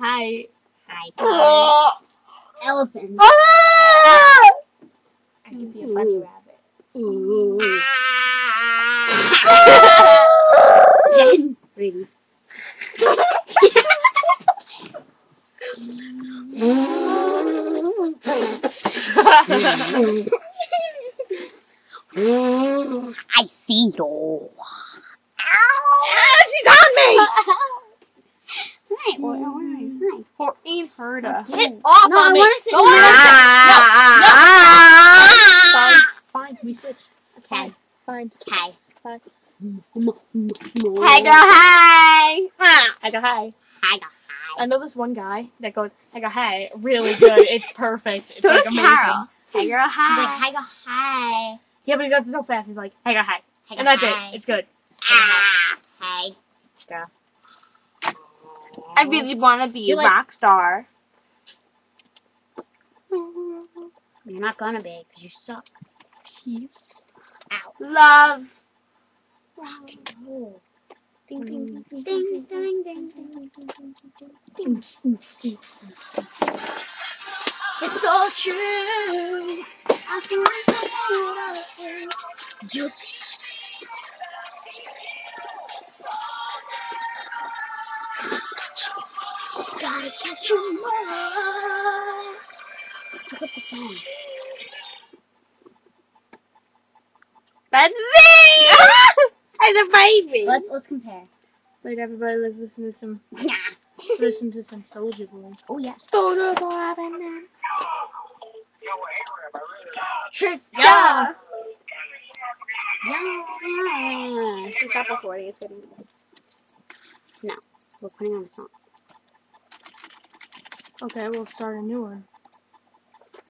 Hi. Hi. Elephant. I can be a bunny rabbit. Jen. Rabies. I see you. She's on me! Hi. Or ain't heard her. Okay. Get off No, I of me! wanna sit Go in on. Fine, we switched. Okay. Fine. Hi. Fine. Hey, girl, hi! I go hi. Hi. I know this one guy that goes, I go hi, really good. It's perfect. It's like amazing. Carol. Hey girl, hi. She's She's like, hi. Yeah, but he does it so fast. He's like, hey go hi. Hey, And that's hi. it. It's good. Hey. Girl. I really want to be You're a like- rock star. You're not gonna be, because you suck. Peace. Ow. Love. Rock and roll. Ding, Ding, ding, ding, ding, ding, ding, ding. It's so true. I can understand you teach me. Gotta catch you more. So what's the song? That's me! I'm the baby. Let's compare. Wait, everybody, let's listen to some Soulja Boy. Oh yes. Soda Boy, man. Trick. Yeah. Yeah. Stop recording. It's getting. No, we're putting on a song. Okay, we'll start a new one.